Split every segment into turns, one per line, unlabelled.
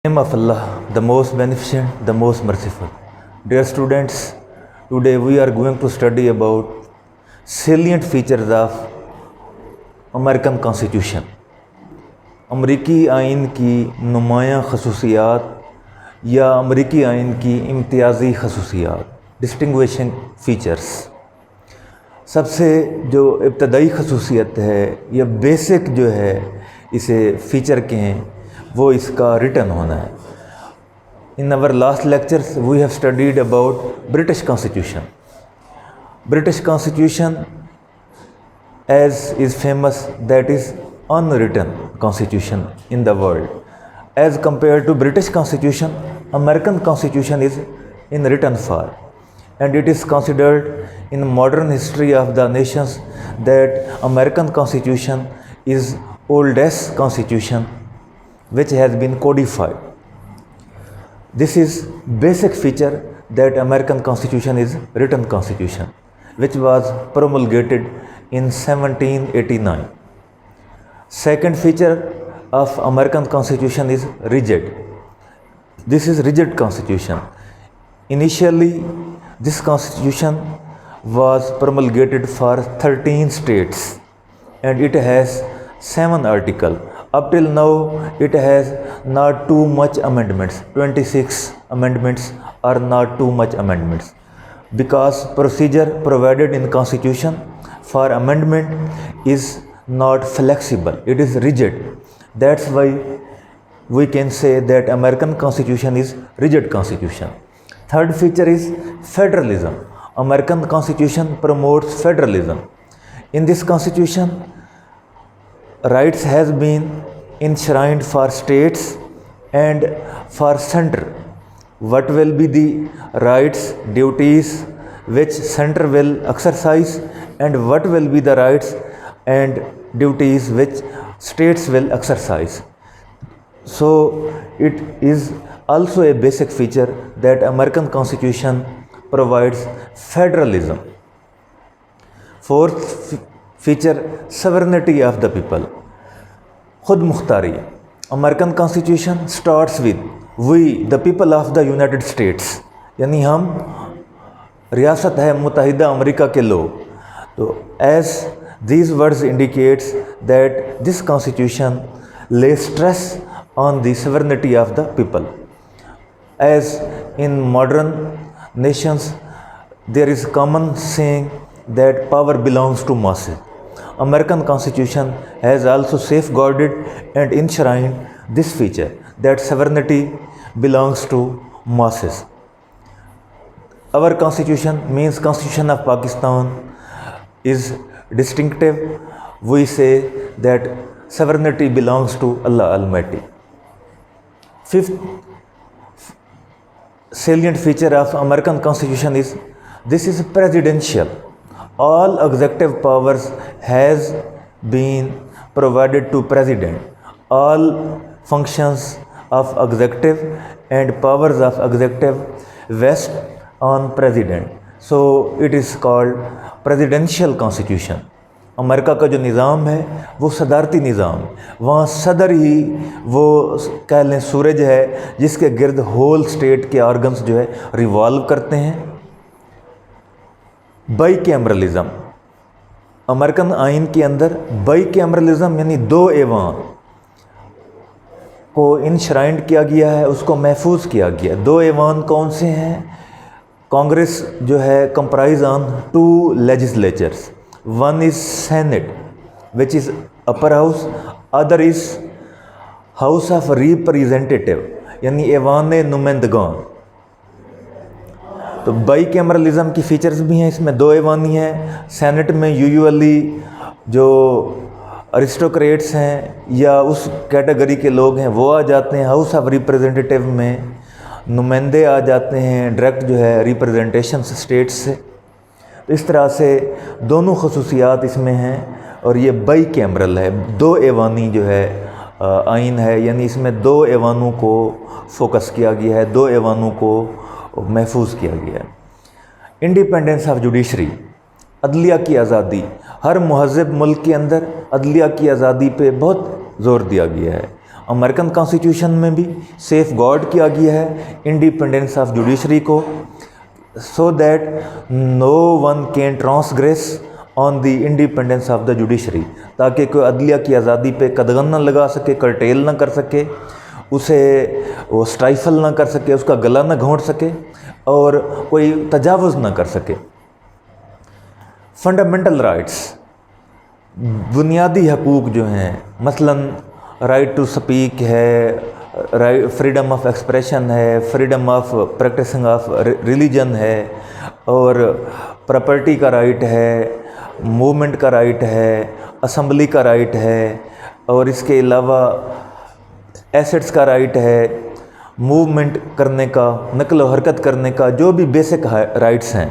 Name of Allah, the most beneficent, the most merciful. Dear students, today we are going to study about salient features of American Constitution. امریکی آئین کی نمایاں خصوصیات یا امریکی آئین کی امتیازی خصوصیات، ڈسٹنگویشنگ فیچرز. سب سے جو ابتدائی خصوصیت ہے یا بیسک جو ہے اسے فیچر کہیں وہ اس کا ریٹن ہونا ہے. In our last lectures we have studied about British constitution. British constitution is as famous that is unwritten constitution in the world. As compared to British constitution, American constitution is in written form, and it is considered in modern history of the nations that American constitution is oldest constitution which has been codified. This is basic feature that American constitution is written constitution, which was promulgated in 1789. Second feature of American Constitution is rigid. This is rigid constitution. Initially, this constitution was promulgated for 13 states and it has 7 articles. Up till now, it has not too much amendments. 26 amendments are not too much amendments, because procedure provided in Constitution for amendment is not flexible, it is rigid. That's why we can say that American Constitution is rigid constitution. Third feature is federalism. American Constitution promotes federalism. In this constitution, rights has been enshrined for states and for center. What will be the rights, duties which center will exercise, and what will be the rights and duties which states will exercise. So it is also a basic feature that American Constitution provides federalism. Fourth feature, sovereignty of the people. خود مختاری. American Constitution starts with we the people of the United States, یعنی ہم ریاست ہے متحدہ امریکہ کے لوگ. تو as these words indicates that this constitution lays stress on the sovereignty of the people. As in modern nations, there is common saying that power belongs to masses. American Constitution has also safeguarded and enshrined this feature that sovereignty belongs to masses. Our constitution means Constitution of Pakistan is distinctive. We say that sovereignty belongs to Allah Almighty. Fifth salient feature of American Constitution is this is presidential. All executive powers has been provided to president. All functions of executive and powers of executive vest on president. So it is called presidential constitution. امریکہ کا جو نظام ہے وہ صدارتی نظام، وہاں صدر ہی وہ کہہ لیں سورج ہے جس کے گرد ہول اسٹیٹ کے آرگنز جو ہے ریوالو کرتے ہیں. بائی کیمرلزم. امریکن آئین کے اندر بائی کیمرلزم یعنی دو ایوان کو انشرائنڈ کیا گیا ہے، اس کو محفوظ کیا گیا. دو ایوان کون سے ہیں؟ کانگریس جو ہے comprise on 2 legislatures. One is Senate, which is upper house, other is House of Representative, یعنی ایوان نمائندگان. تو بائی کیمرلزم کی فیچرز بھی ہیں، اس میں 2 ایوانی ہیں. سینٹ میں یوزولی جو ارسٹوکریٹس ہیں یا اس کیٹیگری کے لوگ ہیں وہ آ جاتے ہیں. ہاؤس آف ریپرزینٹیٹیو میں نمائندے آ جاتے ہیں ڈائریکٹ جو ہے ریپرزنٹیشن اسٹیٹس سے. تو اس طرح سے دونوں خصوصیات اس میں ہیں اور یہ بائی کیمرل ہے، 2 ایوانی جو ہے آئین ہے، یعنی اس میں 2 ایوانوں کو فوکس کیا گیا ہے، 2 ایوانوں کو محفوظ کیا گیا ہے. Independence of judiciary. عدلیہ کی آزادی. ہر مہذب ملک کے اندر عدلیہ کی آزادی پہ بہت زور دیا گیا ہے. अमेरिकन कॉन्स्टिट्यूशन में भी सेफ गार्ड किया गया है इंडिपेंडेंस ऑफ जुडिशरी को, so that no one can transgress on the independence of the judiciary, ताकि कोई अदलिया की आज़ादी पे कदगन न लगा सके, कर्टेल न कर सके, उसे वो स्ट्राइफल न कर सके, उसका गला न घोंट सके और कोई तजावुज़ न कर सके। फंडामेंटल राइट्स, बुनियादी हकूक़ जो हैं, मसलन राइट टू स्पीक है, राइट फ्रीडम ऑफ एक्सप्रेशन है, freedom of practising of religion है, और प्रॉपर्टी का राइट है, मूवमेंट का राइट है, असम्बली का राइट है, और इसके अलावा एसेट्स का राइट है, मूवमेंट करने का, नकल व हरकत करने का, जो भी बेसिक राइट्स हैं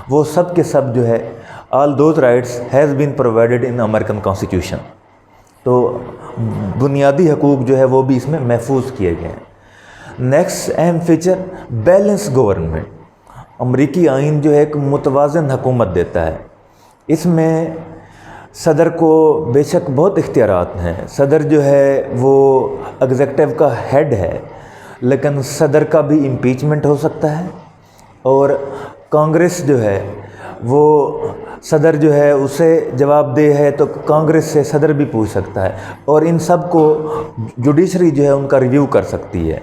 वो सब के सब जो है all those rights has been provided in American constitution. तो बुनियादी हकूक़ जो है वो भी इसमें महफूज किए गए हैं। नेक्स्ट अहम फीचर बैलेंस गवर्नमेंट। अमरीकी आइन जो है एक मुतवाज़न हुकूमत देता है। इसमें सदर को बेशक बहुत इख्तियारात हैं, सदर जो है वो एग्जेक्टिव का हेड है, लेकिन सदर का भी इम्पीचमेंट हो सकता है, और कांग्रेस जो है वो सदर जो है उसे जवाबदेह है, तो कांग्रेस से सदर भी पूछ सकता है, और इन सब को जुडिशरी जो है उनका रिव्यू कर सकती है।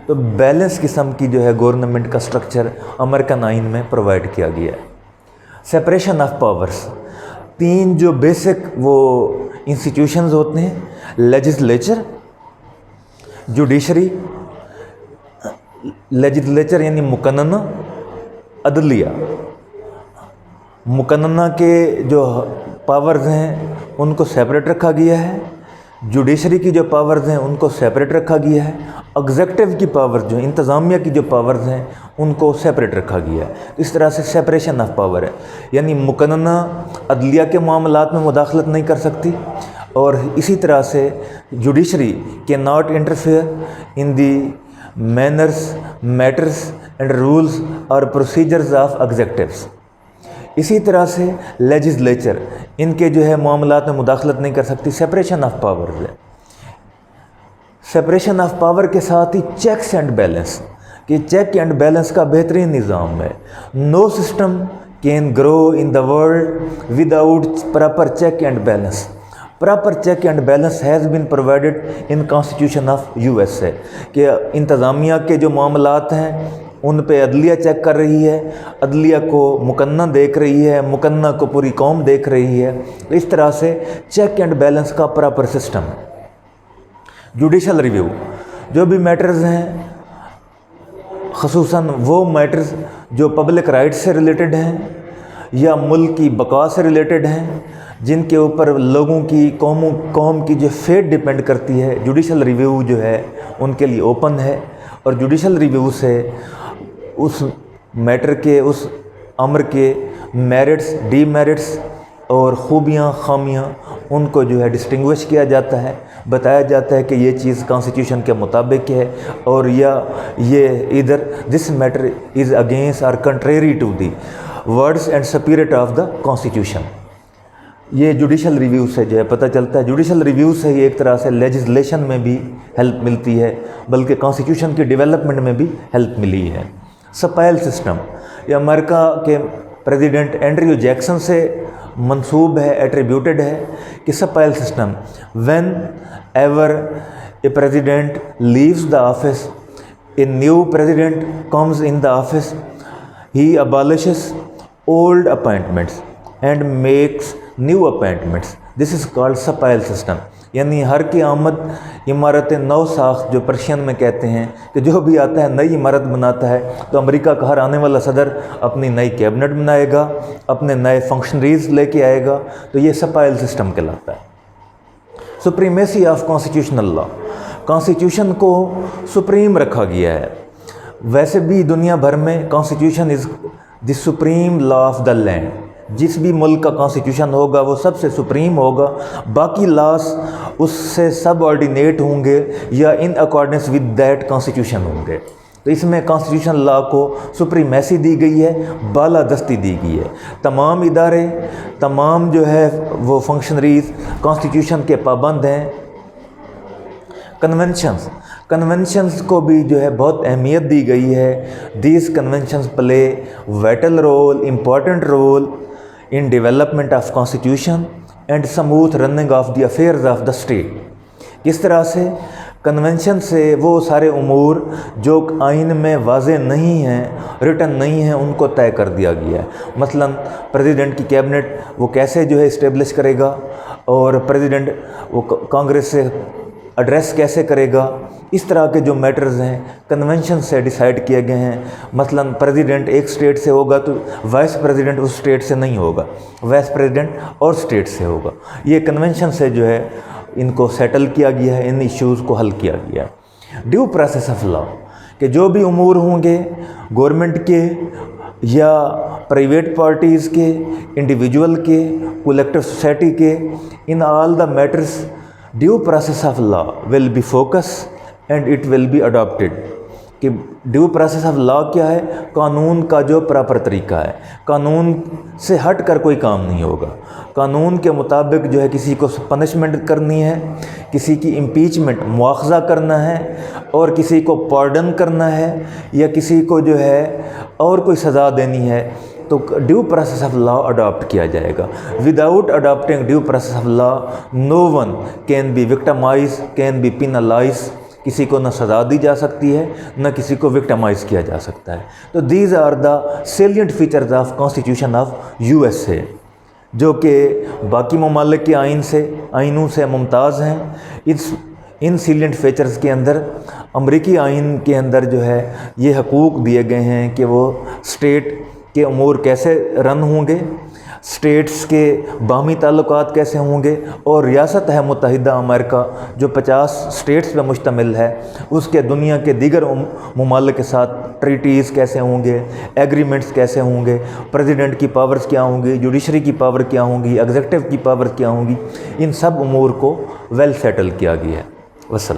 तो बैलेंस किस्म की जो है गवर्नमेंट का स्ट्रक्चर अमेरिकन आइन में प्रोवाइड किया गया है। सेपरेशन ऑफ पावर्स, 3 जो बेसिक वो इंस्टीट्यूशंस होते हैं, लेजिस्लेचर, जुडिशरी, लेजिस्लेचर यानी मुकन्नना, अदलिया। मुकन्नना के जो पावर्स हैं उनको सेपरेट रखा गया है, जुडिशरी की जो पावर्स हैं उनको सेपरेट रखा गया है, एग्जेक्टिव की पावर्स जो इंतज़ामिया की जो पावर्स हैं उनको सेपरेट रखा गया है। इस तरह से सेपरेशन ऑफ पावर है, यानी मुकन्नना अदलिया के मामलात में मुदाखलत नहीं कर सकती, और इसी तरह से जुडिशरी के not interfere in the manners, matters and rules और प्रोसीजर्स ऑफ एग्जेक्टिव्स। इसी तरह से लेजिस्लेचर इनके जो है मामलात में मुदाखलत नहीं कर सकती। सेपरेशन ऑफ पावर्स है। सेपरेशन ऑफ पावर के साथ ही चेक्स एंड बैलेंस, कि चेक एंड बैलेंस का बेहतरीन निज़ाम है। No system can grow in the world without proper check and balance. Proper check and balance has been provided in constitution of USA, कि इंतज़ामिया के जो मामलात हैं उन पे अदलिया चेक कर रही है, अदलिया को मुकन्ना देख रही है, मुकन्ना को पूरी कौम देख रही है। तो इस तरह से चेक एंड बैलेंस का प्रॉपर सिस्टम है। जुडिशल रिव्यू, जो भी मैटर्स हैं, ख़ुसूसन वो मैटर्स जो पब्लिक राइट से रिलेटेड हैं या मुल्क की बका से रिलेटेड हैं, जिनके ऊपर लोगों की कौम की जो फेट डिपेंड करती है, जुडिशल रिव्यू जो है उनके लिए ओपन है। और जुडिशल रिव्यू से उस मैटर के, उस अमर के मेरिट्स, डीमेरिट्स और खूबियाँ, खामियाँ, उनको जो है डिस्टिंग्विश किया जाता है, बताया जाता है कि ये चीज़ कॉन्स्टिट्यूशन के मुताबिक है, और या ये इधर दिस मैटर इज़ अगेंस्ट और contrary to the words and spirit of the constitution. ये जुडिशल रिव्यू से जो है पता चलता है। जुडिशल रिव्यू से ही एक तरह से लेजिस्लेशन में भी हेल्प मिलती है, बल्कि कॉन्स्टिट्यूशन की डेवलपमेंट में भी हेल्प मिली है। सपाइल सिस्टम, ये अमेरिका के प्रेसिडेंट एंड्रयू जैक्सन से मंसूब है, एट्रीब्यूटेड है कि spoil system, whenever a president leaves the office, a new president comes in the office, he abolishes old appointments and makes new appointments. This is called spoil system, यानी हर की आमद इमारत नौ साख्त, जो पर्शियन में कहते हैं कि जो भी आता है नई इमारत बनाता है, तो अमेरिका का हर आने वाला सदर अपनी नई कैबिनेट बनाएगा, अपने नए फंक्शनरीज लेके आएगा। तो ये सपाइल सिस्टम कहलाता है। Supremacy of constitutional law, constitution को सुप्रीम रखा गया है। वैसे भी दुनिया भर में constitution is the supreme law of the land. जिस भी मुल्क का कॉन्स्टिट्यूशन होगा वो सबसे सुप्रीम होगा, बाकी लॉस उससे सब ऑर्डिनेट होंगे या in accordance with that constitution होंगे। तो इसमें कॉन्स्टिट्यूशन लॉ को सुप्रीमेसी दी गई है, बालादस्ती दी गई है। तमाम इदारे, तमाम जो है वो फंक्शनरीज कॉन्स्टिट्यूशन के पाबंद हैं। कन्वेंशंस को भी जो है बहुत अहमियत दी गई है। These conventions play vital role, important role in development of constitution and smooth running of the affairs of the state. किस तरह से कन्वेंशन से वो सारे उमूर जो आइन में वाज़े नहीं हैं, रिटन नहीं हैं, उनको तय कर दिया गया है। मसलन प्रेसिडेंट की कैबिनेट वो कैसे जो है इस्टेब्लिश करेगा, और प्रेसिडेंट वो कांग्रेस से एड्रेस कैसे करेगा, इस तरह के जो मैटर्स हैं कन्वेंशन से डिसाइड किए गए हैं। मसलन प्रेसिडेंट एक स्टेट से होगा तो वाइस प्रेसिडेंट उस स्टेट से नहीं होगा, वाइस प्रेसिडेंट और स्टेट से होगा। ये कन्वेंशन से जो है इनको सेटल किया गया है, इन इश्यूज़ को हल किया गया है। ड्यू प्रोसेस ऑफ लॉ के जो भी उमूर होंगे गवर्नमेंट के या प्राइवेट पार्टीज़ के, इंडिविजुअल के, कलेक्टिव सोसाइटी के, in all the matters due process of law will be focus and it will be adopted. कि ड्यू प्रोसेस ऑफ लॉ क्या है? कानून का जो प्रॉपर तरीका है, कानून से हट कर कोई काम नहीं होगा। कानून के मुताबिक जो है किसी को पनिशमेंट करनी है, किसी की इम्पीचमेंट मुआवजा करना है, और किसी को पार्डन करना है, या किसी को जो है और कोई सज़ा देनी है, तो due process of law adopt किया जाएगा। Without adopting due process of law no one can be victimise, can be penalise. किसी को न सज़ा दी जा सकती है, न किसी को विक्टिमाइज़ किया जा सकता है। तो these are the salient features of constitution of USA, जो कि बाकी ममालिक के आइनों से मुमताज़ हैं। इन सेलिएंट फीचर्स के अंदर अमरीकी आइन के अंदर जो है ये हकूक़ दिए गए हैं कि वो स्टेट के उमूर कैसे रन होंगे, स्टेट्स के बाहमी ताल्लुकात कैसे होंगे, और रियासत है मुत्तहिदा अमेरिका जो 50 स्टेट्स पे मुश्तमिल है, उसके दुनिया के दीगर ममालिक के साथ ट्रीटीज़ कैसे होंगे, एग्रीमेंट्स कैसे होंगे, प्रेसिडेंट की पावर्स क्या होंगी, जुडिशरी की पावर क्या होंगी, एग्जीक्यूटिव की पावर क्या होंगी, इन सब उमूर को वेल सेटल किया गया है। वसल।